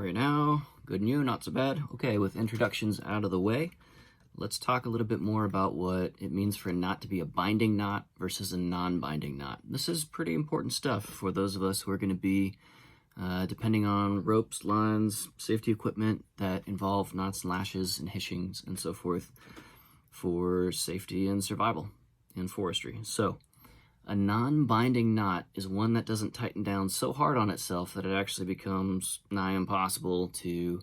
are you now? Good and you, not so bad. Okay, with introductions out of the way, let's talk a little bit more about what it means for a knot to be a binding knot versus a non-binding knot. This is pretty important stuff for those of us who are going to be depending on ropes, lines, safety equipment that involve knots, lashes, and hitchings, and so forth for safety and survival in forestry. So, a non-binding knot is one that doesn't tighten down so hard on itself that it actually becomes nigh impossible to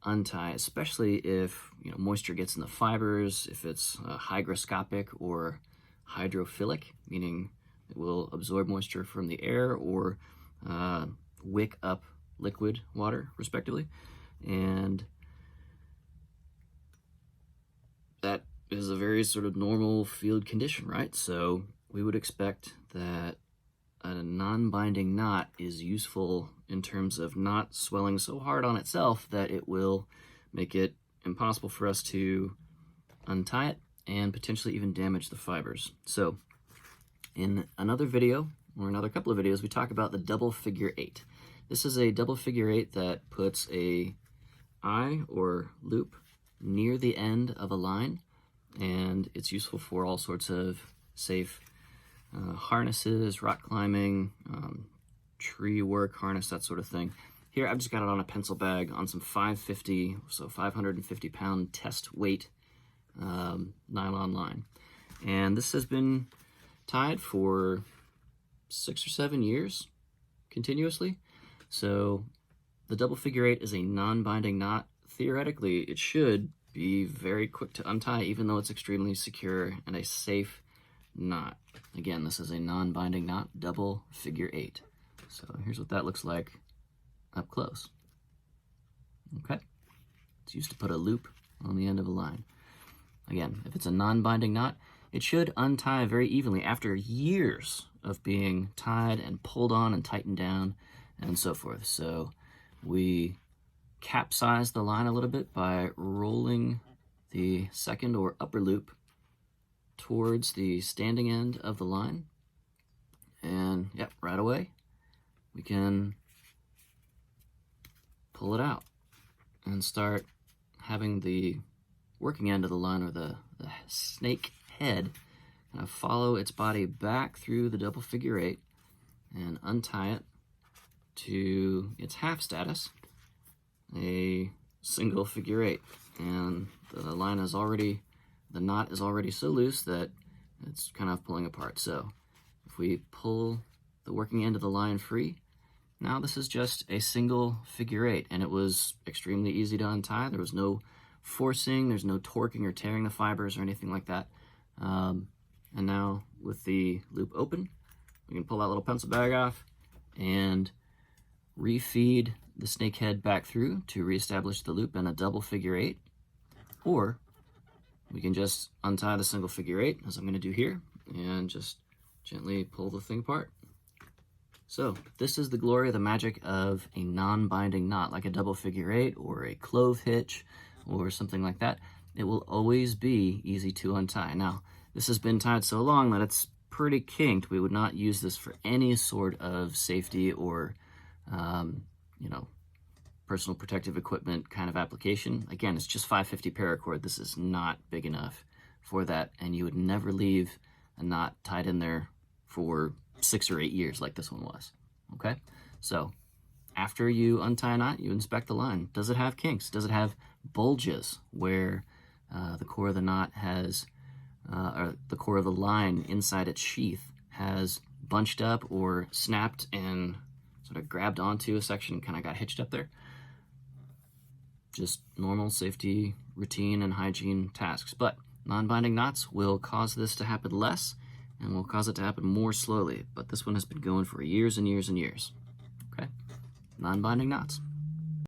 untie, especially if moisture gets in the fibers, if it's hygroscopic or hydrophilic, meaning it will absorb moisture from the air or wick up liquid water, respectively. And that is a very sort of normal field condition, right? So we would expect that a non-binding knot is useful in terms of not swelling so hard on itself that it will make it impossible for us to untie it and potentially even damage the fibers. So in another video, or another couple of videos, we talk about the double figure eight. This is a double figure eight that puts a eye or loop near the end of a line, and it's useful for all sorts of safe harnesses, rock climbing, tree work, harness, that sort of thing. Here I've just got it on a pencil bag on some 550 pound test weight nylon line. And this has been tied for 6 or 7 years continuously. So the double figure eight is a non-binding knot. Theoretically, it should be very quick to untie, even though it's extremely secure and a safe knot. Again, this is a non-binding knot, double figure eight. So here's what that looks like up close. Okay, it's used to put a loop on the end of a line. Again, if it's a non-binding knot, it should untie very evenly after years of being tied and pulled on and tightened down and so forth. So we capsize the line a little bit by rolling the second or upper loop towards the standing end of the line. And yep, right away, we can pull it out and start having the working end of the line, or the snake head, kind of follow its body back through the double figure eight and untie it to its half status, a single figure eight. And the knot is already so loose that it's kind of pulling apart. So if we pull the working end of the line free, now this is just a single figure eight, and it was extremely easy to untie. There was no forcing, there's no torquing or tearing the fibers or anything like that. And now with the loop open, we can pull that little pencil bag off and refeed the snake head back through to reestablish the loop in a double figure eight. Or we can just untie the single figure eight, as I'm going to do here, and just gently pull the thing apart. So this is the glory, the magic of a non-binding knot, like a double figure eight or a clove hitch or something like that. It will always be easy to untie. Now, this has been tied so long that it's pretty kinked. We would not use this for any sort of safety or, personal protective equipment kind of application. Again, it's just 550 paracord. This is not big enough for that, and you would never leave a knot tied in there for 6 or 8 years like this one was. Okay, so after you untie a knot, you inspect the line. Does it have kinks? Does it have bulges where the core of the knot has, or the core of the line inside its sheath has bunched up or snapped and sort of grabbed onto a section and kind of got hitched up there? Just normal safety, routine, and hygiene tasks. But non-binding knots will cause this to happen less and will cause it to happen more slowly. But this one has been going for years and years and years. Okay? Non-binding knots.